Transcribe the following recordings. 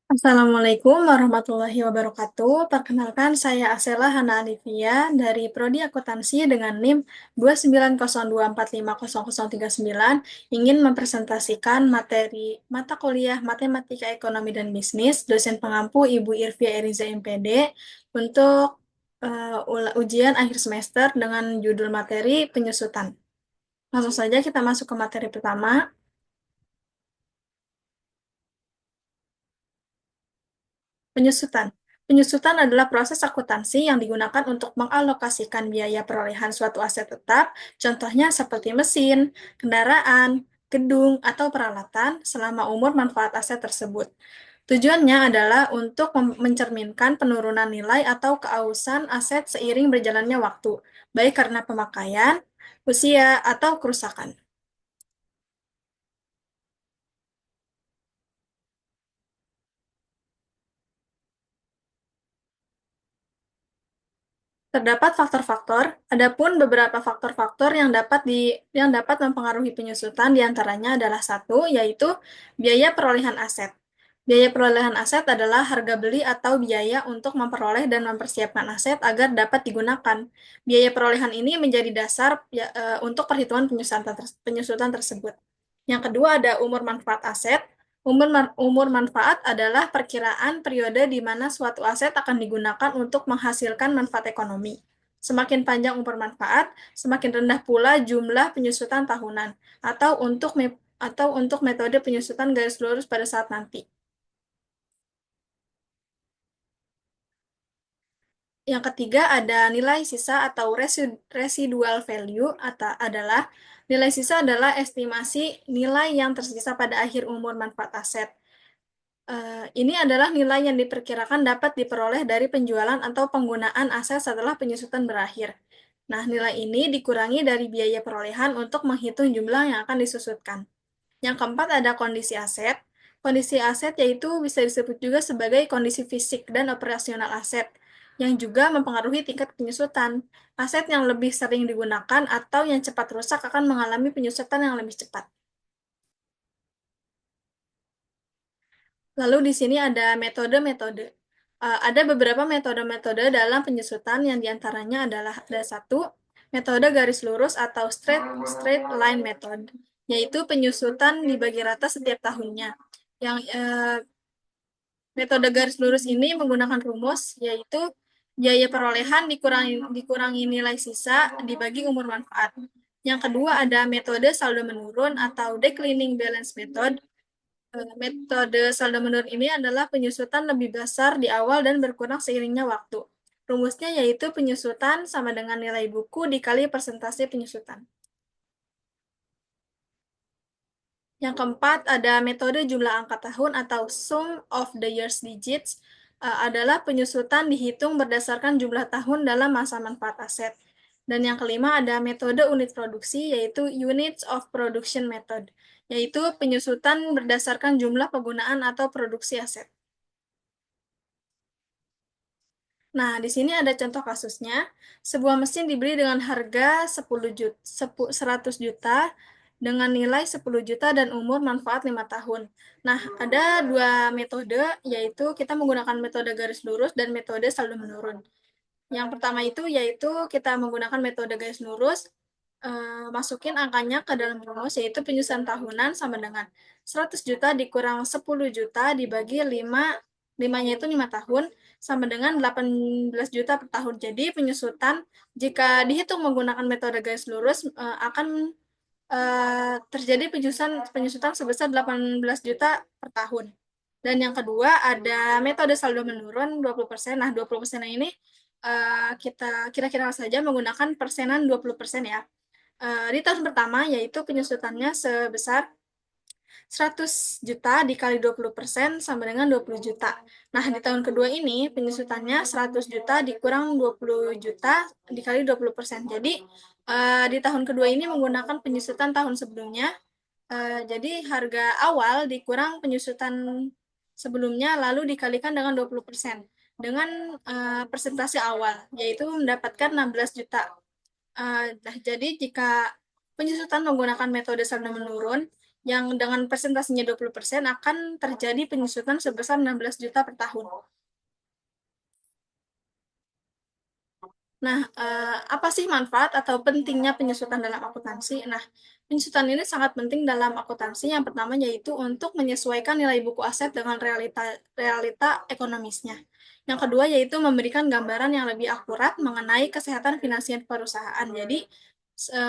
Assalamualaikum warahmatullahi wabarakatuh. Perkenalkan, saya Asela Hana Alivia dari Prodi Akuntansi dengan NIM 29024500039 ingin mempresentasikan materi mata kuliah Matematika Ekonomi dan Bisnis dosen pengampu Ibu Irvia Eriza MPD untuk ujian akhir semester dengan judul materi penyusutan. Langsung saja kita masuk ke materi pertama. Penyusutan. Penyusutan adalah proses akuntansi yang digunakan untuk mengalokasikan biaya perolehan suatu aset tetap, contohnya seperti mesin, kendaraan, gedung, atau peralatan selama umur manfaat aset tersebut. Tujuannya adalah untuk mencerminkan penurunan nilai atau keausan aset seiring berjalannya waktu, baik karena pemakaian, usia, atau kerusakan. Terdapat faktor-faktor, adapun beberapa faktor-faktor yang dapat mempengaruhi penyusutan diantaranya adalah satu, yaitu biaya perolehan aset. Biaya perolehan aset adalah harga beli atau biaya untuk memperoleh dan mempersiapkan aset agar dapat digunakan. Biaya perolehan ini menjadi dasar untuk perhitungan penyusutan tersebut. Yang kedua ada umur manfaat aset. Umur manfaat adalah perkiraan periode di mana suatu aset akan digunakan untuk menghasilkan manfaat ekonomi. Semakin panjang umur manfaat, semakin rendah pula jumlah penyusutan tahunan atau untuk metode penyusutan garis lurus pada saat nanti. Yang ketiga ada nilai sisa atau residual value adalah nilai sisa adalah estimasi nilai yang tersisa pada akhir umur manfaat aset. Ini adalah nilai yang diperkirakan dapat diperoleh dari penjualan atau penggunaan aset setelah penyusutan berakhir. Nah, nilai ini dikurangi dari biaya perolehan untuk menghitung jumlah yang akan disusutkan. Yang keempat ada kondisi aset. Kondisi aset yaitu bisa disebut juga sebagai kondisi fisik dan operasional aset, yang juga mempengaruhi tingkat penyusutan. Aset yang lebih sering digunakan atau yang cepat rusak akan mengalami penyusutan yang lebih cepat. Lalu di sini ada metode-metode. Ada beberapa metode-metode dalam penyusutan yang diantaranya adalah ada satu, metode garis lurus atau straight line method, yaitu penyusutan dibagi rata setiap tahunnya. Yang metode garis lurus ini menggunakan rumus yaitu biaya perolehan dikurangi nilai sisa dibagi umur manfaat. Yang kedua ada metode saldo menurun atau declining balance method. Metode saldo menurun ini adalah penyusutan lebih besar di awal dan berkurang seiringnya waktu. Rumusnya yaitu penyusutan sama dengan nilai buku dikali persentase penyusutan. Yang keempat, ada metode jumlah angka tahun atau sum of the years digits, adalah penyusutan dihitung berdasarkan jumlah tahun dalam masa manfaat aset. Dan yang kelima ada metode unit produksi, yaitu units of production method, yaitu penyusutan berdasarkan jumlah penggunaan atau produksi aset. Nah, di sini ada contoh kasusnya. Sebuah mesin dibeli dengan harga 100 juta dengan nilai 10 juta dan umur manfaat 5 tahun. Nah, ada dua metode, yaitu kita menggunakan metode garis lurus dan metode saldo menurun. Yang pertama itu yaitu kita menggunakan metode garis lurus, masukin angkanya ke dalam rumus, yaitu penyusutan tahunan sama dengan 100 juta dikurang 10 juta dibagi 5, 5-nya itu 5 tahun, sama dengan 18 juta per tahun. Jadi penyusutan jika dihitung menggunakan metode garis lurus akan terjadi penyusutan sebesar 18 juta per tahun. Dan yang kedua ada metode saldo menurun 20%. Nah, 20% ini kita kira-kira saja menggunakan persenan 20% ya. Di tahun pertama yaitu penyusutannya sebesar 100 juta dikali 20% sama dengan 20 juta. Nah, di tahun kedua ini penyusutannya 100 juta dikurang 20 juta dikali 20%. Jadi, di tahun kedua ini menggunakan penyusutan tahun sebelumnya. Jadi, harga awal dikurang penyusutan sebelumnya lalu dikalikan dengan 20% dengan persentase awal, yaitu mendapatkan 16 juta. Nah, jadi jika penyusutan menggunakan metode saldo menurun, yang dengan persentasenya 20% akan terjadi penyusutan sebesar 16 juta per tahun. Nah, apa sih manfaat atau pentingnya penyusutan dalam akuntansi? Nah, penyusutan ini sangat penting dalam akuntansi. Yang pertama yaitu untuk menyesuaikan nilai buku aset dengan realita realita ekonomisnya. Yang kedua yaitu memberikan gambaran yang lebih akurat mengenai kesehatan finansial perusahaan. Jadi,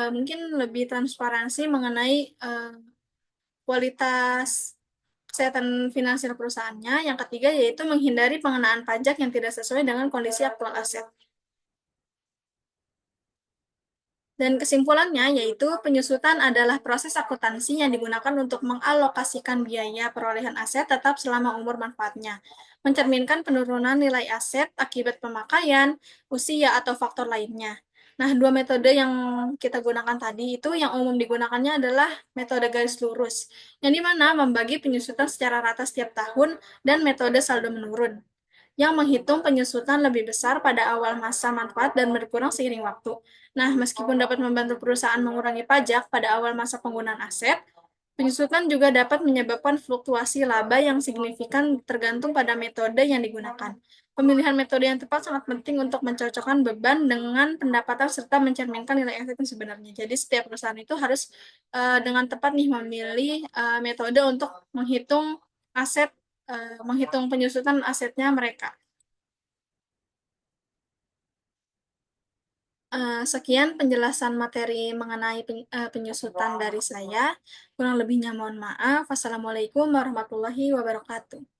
mungkin lebih transparansi mengenai kualitas kesehatan finansial perusahaannya. Yang ketiga yaitu menghindari pengenaan pajak yang tidak sesuai dengan kondisi aktual aset. Dan kesimpulannya yaitu penyusutan adalah proses akuntansi yang digunakan untuk mengalokasikan biaya perolehan aset tetap selama umur manfaatnya, mencerminkan penurunan nilai aset akibat pemakaian, usia, atau faktor lainnya. Nah, dua metode yang kita gunakan tadi itu yang umum digunakannya adalah metode garis lurus, yang dimana membagi penyusutan secara rata setiap tahun dan metode saldo menurun yang menghitung penyusutan lebih besar pada awal masa manfaat dan berkurang seiring waktu. Nah, meskipun dapat membantu perusahaan mengurangi pajak pada awal masa penggunaan aset, penyusutan juga dapat menyebabkan fluktuasi laba yang signifikan tergantung pada metode yang digunakan. Pemilihan metode yang tepat sangat penting untuk mencocokkan beban dengan pendapatan serta mencerminkan nilai aset yang sebenarnya. Jadi setiap perusahaan itu harus dengan tepat nih memilih metode untuk menghitung aset, menghitung penyusutan asetnya mereka. Sekian penjelasan materi mengenai penyusutan dari saya. Kurang lebihnya mohon maaf. Wassalamualaikum warahmatullahi wabarakatuh.